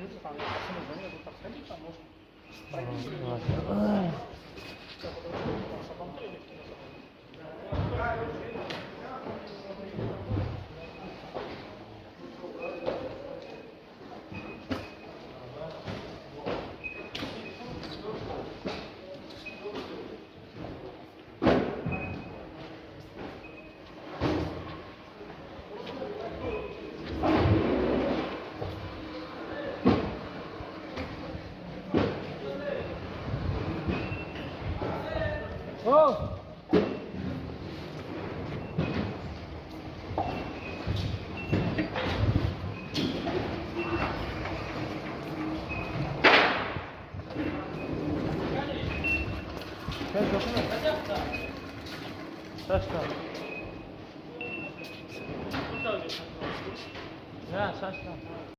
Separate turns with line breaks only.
Видите, там я пацаны звоню, тут подходи, там может пройти.
О! Сейчас,